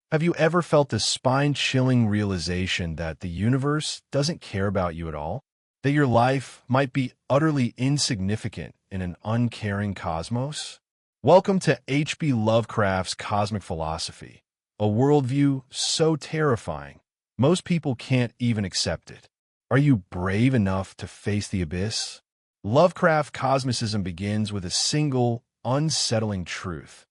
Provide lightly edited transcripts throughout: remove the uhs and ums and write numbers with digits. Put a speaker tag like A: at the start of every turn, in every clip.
A: Have you ever felt the spine-chilling realization that the universe doesn't care about you at all? That your life might be utterly insignificant in an uncaring cosmos? Welcome to HP Lovecraft's cosmic philosophy, a worldview so terrifying, most people can't even accept it. Are you brave enough to face the abyss? Lovecraft cosmicism begins with a single, unsettling truth.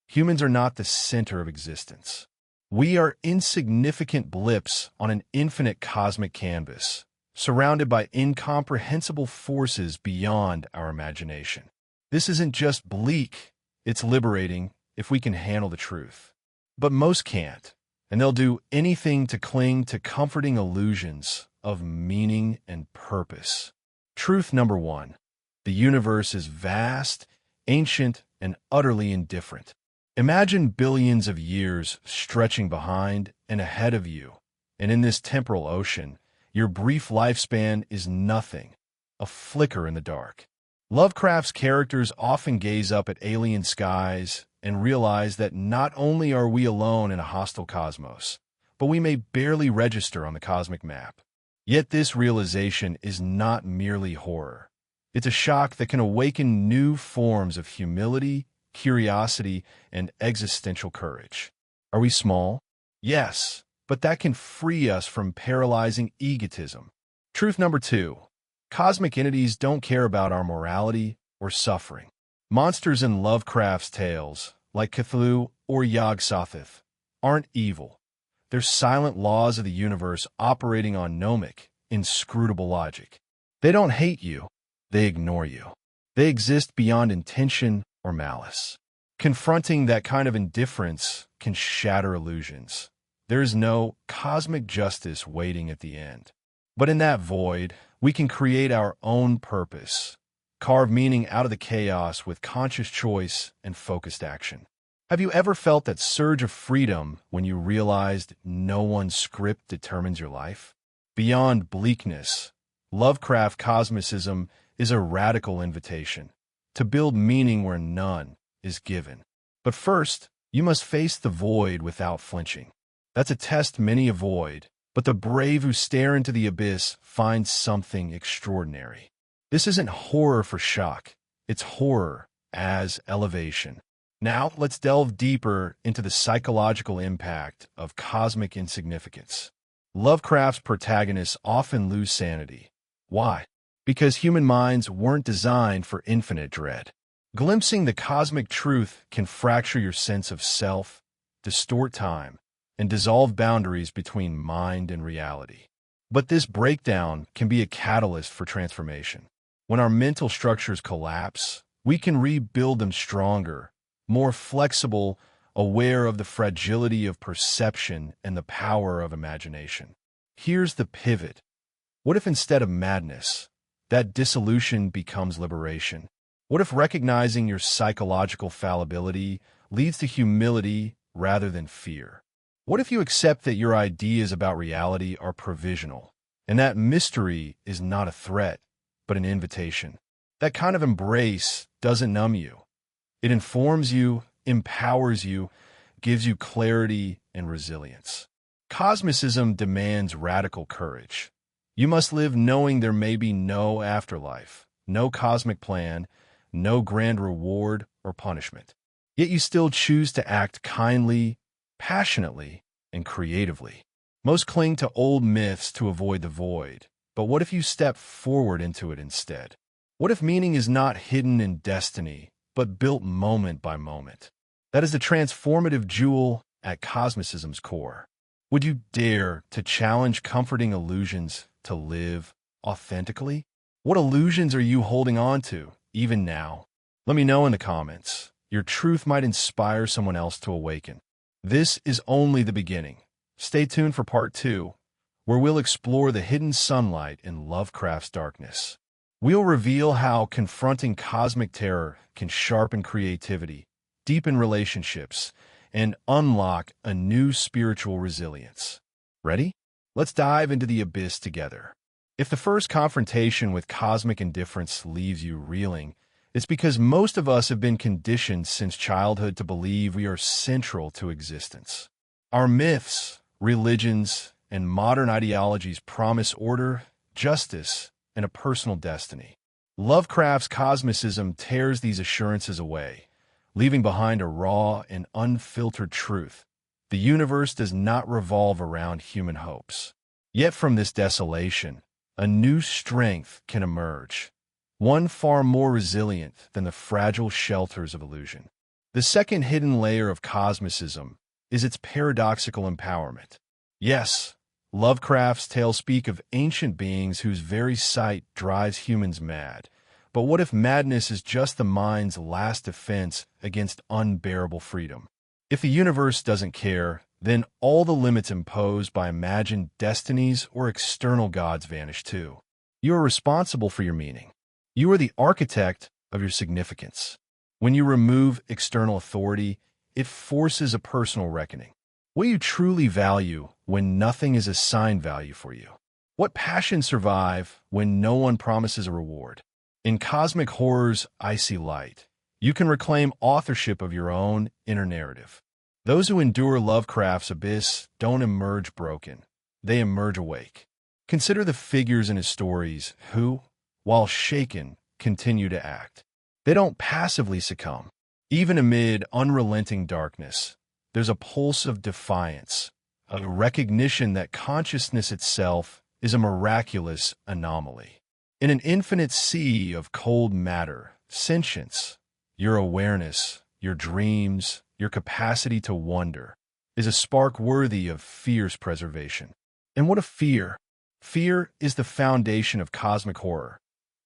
A: Humans are not the center of existence. We are insignificant blips on an infinite cosmic canvas, surrounded by incomprehensible forces beyond our imagination. This isn't just bleak, it's liberating if we can handle the truth. But most can't, and they'll do anything to cling to comforting illusions of meaning and purpose. Truth number one: the universe is vast, ancient, and utterly indifferent. Imagine billions of years stretching behind and ahead of you, and in this temporal ocean, your brief lifespan is nothing, a flicker in the dark. Lovecraft's characters often gaze up at alien skies and realize that not only are we alone in a hostile cosmos, but we may barely register on the cosmic map. Yet this realization is not merely horror. It's a shock that can awaken new forms of humility, curiosity, and existential courage. Are we small? Yes, but that can free us from paralyzing egotism. Truth number two: cosmic entities don't care about our morality or suffering. Monsters in Lovecraft's tales, like Cthulhu or Yog-Sothoth, aren't evil. They're silent laws of the universe operating on gnomic, inscrutable logic. They don't hate you, they ignore you. They exist beyond intention or malice. Confronting that kind of indifference can shatter illusions. There is no cosmic justice waiting at the end. But in that void, we can create our own purpose, carve meaning out of the chaos with conscious choice and focused action. Have you ever felt that surge of freedom when you realized no one's script determines your life? Beyond bleakness, Lovecraft cosmicism is a radical invitation to build meaning where none is given. But first, you must face the void without flinching. That's a test many avoid, but the brave who stare into the abyss find something extraordinary. This isn't horror for shock, it's horror as elevation. Now, let's delve deeper into the psychological impact of cosmic insignificance. Lovecraft's protagonists often lose sanity. Why? Because human minds weren't designed for infinite dread. Glimpsing the cosmic truth can fracture your sense of self, distort time, and dissolve boundaries between mind and reality. But this breakdown can be a catalyst for transformation. When our mental structures collapse, we can rebuild them stronger, more flexible, aware of the fragility of perception and the power of imagination. Here's the pivot. What if instead of madness, that dissolution becomes liberation? What if recognizing your psychological fallibility leads to humility rather than fear? What if you accept that your ideas about reality are provisional, and that mystery is not a threat, but an invitation? That kind of embrace doesn't numb you. It informs you, empowers you, gives you clarity and resilience. Cosmicism demands radical courage. You must live knowing there may be no afterlife, no cosmic plan, no grand reward or punishment. Yet you still choose to act kindly, passionately, and creatively. Most cling to old myths to avoid the void, but what if you step forward into it instead? What if meaning is not hidden in destiny, but built moment by moment? That is the transformative jewel at cosmicism's core. Would you dare to challenge comforting illusions to live authentically? What illusions are you holding on to, even now? Let me know in the comments. Your truth might inspire someone else to awaken. This is only the beginning. Stay tuned for part 2, where we'll explore the hidden sunlight in Lovecraft's darkness. We'll reveal how confronting cosmic terror can sharpen creativity, deepen relationships, and unlock a new spiritual resilience. Ready? Let's dive into the abyss together. If the first confrontation with cosmic indifference leaves you reeling, it's because most of us have been conditioned since childhood to believe we are central to existence. Our myths, religions, and modern ideologies promise order, justice, and a personal destiny. Lovecraft's cosmicism tears these assurances away, leaving behind a raw and unfiltered truth. The universe does not revolve around human hopes. Yet from this desolation, a new strength can emerge, one far more resilient than the fragile shelters of illusion. The second hidden layer of cosmicism is its paradoxical empowerment. Yes, Lovecraft's tales speak of ancient beings whose very sight drives humans mad. But what if madness is just the mind's last defense against unbearable freedom? If the universe doesn't care, then all the limits imposed by imagined destinies or external gods vanish too. You are responsible for your meaning. You are the architect of your significance. When you remove external authority, it forces a personal reckoning. What do you truly value when nothing is assigned value for you? What passions survive when no one promises a reward? In Cosmic Horror's Icy Light, you can reclaim authorship of your own inner narrative. Those who endure Lovecraft's abyss don't emerge broken. They emerge awake. Consider the figures in his stories who, while shaken, continue to act. They don't passively succumb. Even amid unrelenting darkness, there's a pulse of defiance, a recognition that consciousness itself is a miraculous anomaly. In an infinite sea of cold matter, sentience, your awareness, your dreams, your capacity to wonder, is a spark worthy of fierce preservation. And what a fear! Fear is the foundation of cosmic horror,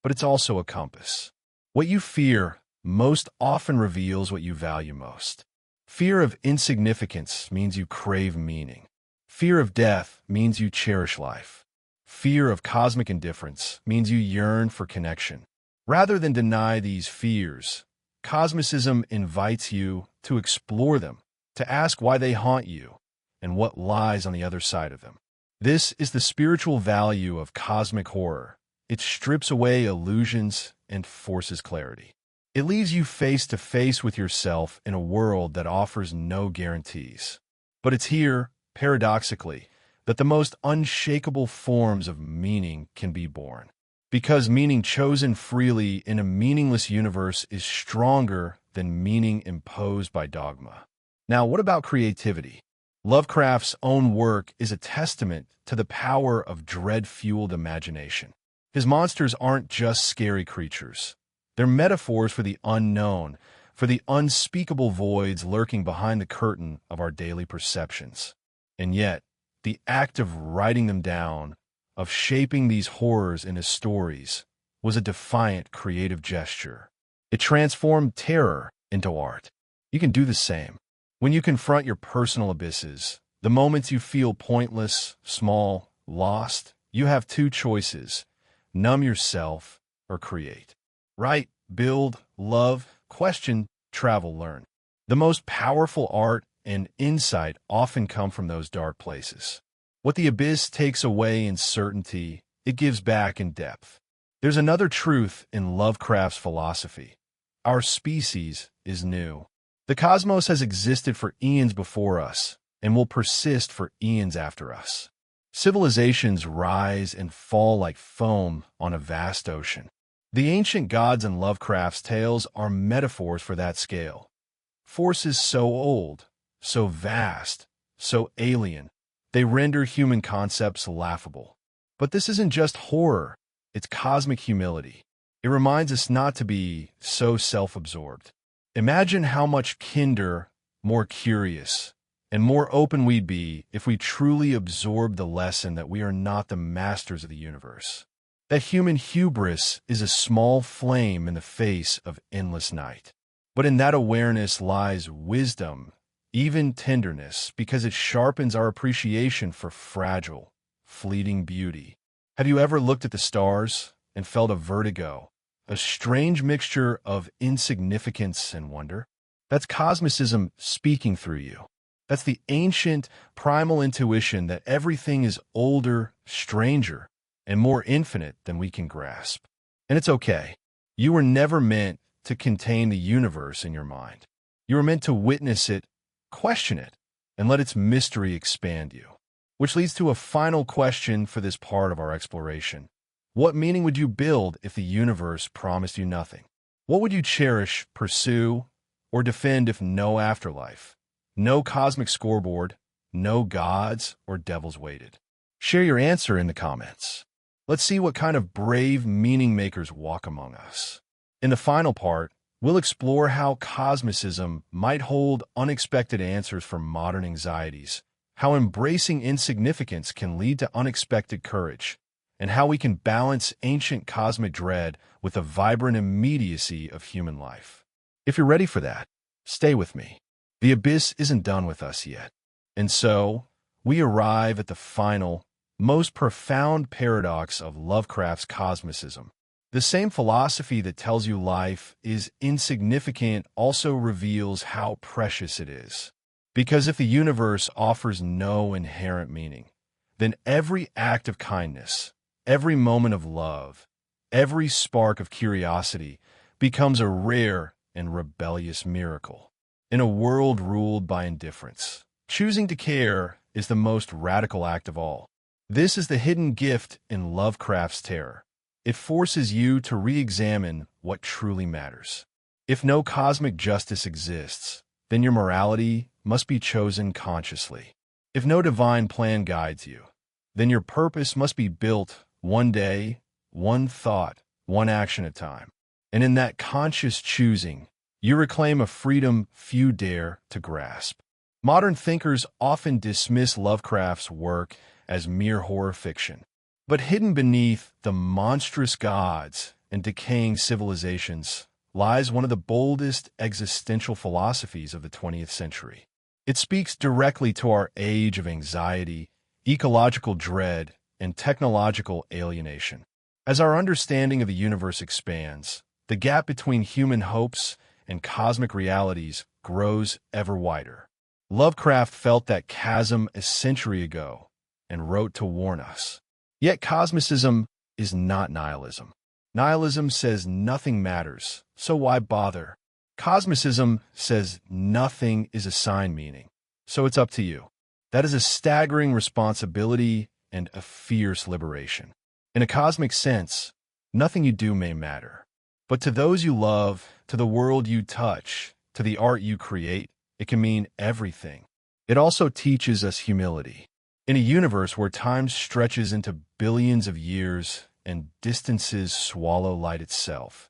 A: but it's also a compass. What you fear most often reveals what you value most. Fear of insignificance means you crave meaning. Fear of death means you cherish life. Fear of cosmic indifference means you yearn for connection. Rather than deny these fears, cosmicism invites you to explore them, to ask why they haunt you, and what lies on the other side of them. This is the spiritual value of cosmic horror. It strips away illusions and forces clarity. It leaves you face to face with yourself in a world that offers no guarantees. But it's here, paradoxically, that the most unshakable forms of meaning can be born. Because meaning chosen freely in a meaningless universe is stronger than meaning imposed by dogma. Now, what about creativity? Lovecraft's own work is a testament to the power of dread-fueled imagination. His monsters aren't just scary creatures. They're metaphors for the unknown, for the unspeakable voids lurking behind the curtain of our daily perceptions. And yet, the act of writing them down, of shaping these horrors into stories, was a defiant creative gesture. It transformed terror into art. You can do the same. When you confront your personal abysses, the moments you feel pointless, small, lost, you have two choices: numb yourself or create. Write, build, love, question, travel, learn. The most powerful art and insight often come from those dark places. What the abyss takes away in certainty, it gives back in depth. There's another truth in Lovecraft's philosophy. Our species is new. The cosmos has existed for eons before us and will persist for eons after us. Civilizations rise and fall like foam on a vast ocean. The ancient gods in Lovecraft's tales are metaphors for that scale. Forces so old, so vast, so alien, they render human concepts laughable. But this isn't just horror, it's cosmic humility. It reminds us not to be so self-absorbed. Imagine how much kinder, more curious, and more open we'd be if we truly absorbed the lesson that we are not the masters of the universe. That human hubris is a small flame in the face of endless night. But in that awareness lies wisdom, even tenderness, because it sharpens our appreciation for fragile, fleeting beauty. Have you ever looked at the stars and felt a vertigo, a strange mixture of insignificance and wonder? That's cosmicism speaking through you. That's the ancient, primal intuition that everything is older, stranger, and more infinite than we can grasp. And it's okay. You were never meant to contain the universe in your mind. You were meant to witness it, question it, and let its mystery expand you. Which leads to a final question for this part of our exploration. What meaning would you build if the universe promised you nothing? What would you cherish, pursue, or defend if no afterlife, no cosmic scoreboard, no gods or devils waited? Share your answer in the comments. Let's see what kind of brave meaning makers walk among us. In the final part, we'll explore how cosmicism might hold unexpected answers for modern anxieties, how embracing insignificance can lead to unexpected courage, and how we can balance ancient cosmic dread with the vibrant immediacy of human life. If you're ready for that, stay with me. The abyss isn't done with us yet. And so, we arrive at the final, most profound paradox of Lovecraft's cosmicism. The same philosophy that tells you life is insignificant also reveals how precious it is. Because if the universe offers no inherent meaning, then every act of kindness, every moment of love, every spark of curiosity becomes a rare and rebellious miracle. In a world ruled by indifference, choosing to care is the most radical act of all. This is the hidden gift in Lovecraft's terror. It forces you to re-examine what truly matters. If no cosmic justice exists, then your morality must be chosen consciously. If no divine plan guides you, then your purpose must be built one day, one thought, one action at a time. And in that conscious choosing, you reclaim a freedom few dare to grasp. Modern thinkers often dismiss Lovecraft's work as mere horror fiction. But hidden beneath the monstrous gods and decaying civilizations lies one of the boldest existential philosophies of the 20th century. It speaks directly to our age of anxiety, ecological dread, and technological alienation. As our understanding of the universe expands, the gap between human hopes and cosmic realities grows ever wider. Lovecraft felt that chasm a century ago and wrote to warn us. Yet cosmicism is not nihilism. Nihilism says nothing matters, so why bother? Cosmicism says nothing is assigned meaning, so it's up to you. That is a staggering responsibility and a fierce liberation. In a cosmic sense, nothing you do may matter. But to those you love, to the world you touch, to the art you create, it can mean everything. It also teaches us humility. In a universe where time stretches into billions of years and distances swallow light itself,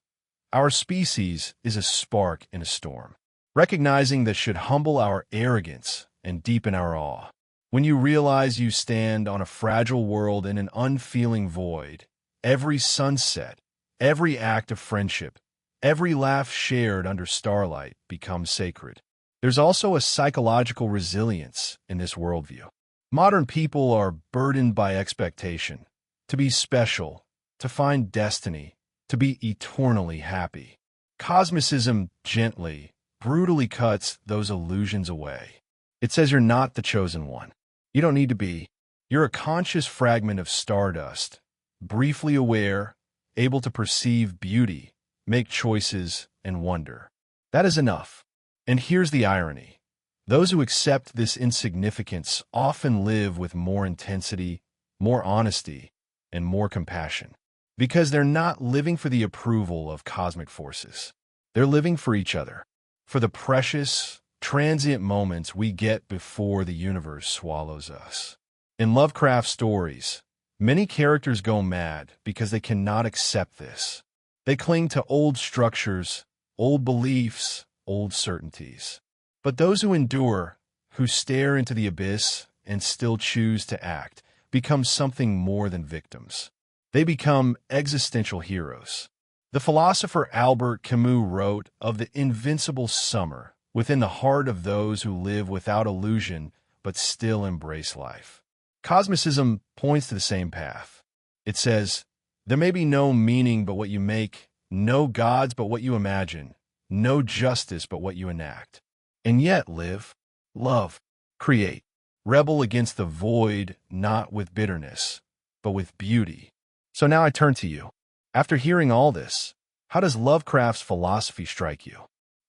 A: our species is a spark in a storm. Recognizing that should humble our arrogance and deepen our awe. When you realize you stand on a fragile world in an unfeeling void, every sunset, every act of friendship, every laugh shared under starlight becomes sacred. There's also a psychological resilience in this worldview. Modern people are burdened by expectation, to be special, to find destiny, to be eternally happy. Cosmicism gently, brutally cuts those illusions away. It says you're not the chosen one. You don't need to be. You're a conscious fragment of stardust, briefly aware, able to perceive beauty, make choices, and wonder. That is enough. And here's the irony. Those who accept this insignificance often live with more intensity, more honesty, and more compassion. Because they're not living for the approval of cosmic forces. They're living for each other, for the precious, transient moments we get before the universe swallows us. In Lovecraft stories, many characters go mad because they cannot accept this. They cling to old structures, old beliefs, old certainties. But those who endure, who stare into the abyss and still choose to act, become something more than victims. They become existential heroes. The philosopher Albert Camus wrote of the invincible summer within the heart of those who live without illusion but still embrace life. Cosmicism points to the same path. It says, there may be no meaning but what you make, no gods but what you imagine, no justice but what you enact. And yet live, love, create, rebel against the void, not with bitterness, but with beauty. So now I turn to you. After hearing all this, how does Lovecraft's philosophy strike you?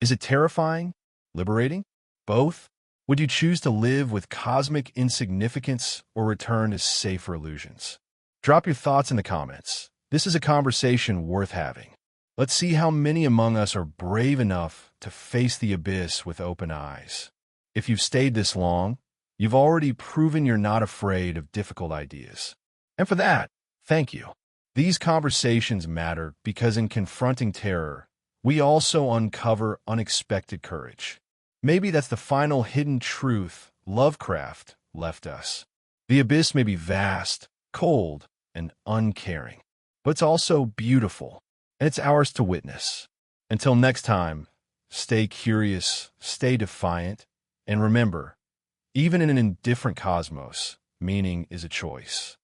A: Is it terrifying? Liberating? Both? Would you choose to live with cosmic insignificance or return to safer illusions? Drop your thoughts in the comments. This is a conversation worth having. Let's see how many among us are brave enough to face the abyss with open eyes. If you've stayed this long, you've already proven you're not afraid of difficult ideas. And for that, thank you. These conversations matter because in confronting terror, we also uncover unexpected courage. Maybe that's the final hidden truth Lovecraft left us. The abyss may be vast, cold, and uncaring, but it's also beautiful, and it's ours to witness. Until next time, stay curious, stay defiant, and remember, even in an indifferent cosmos, meaning is a choice.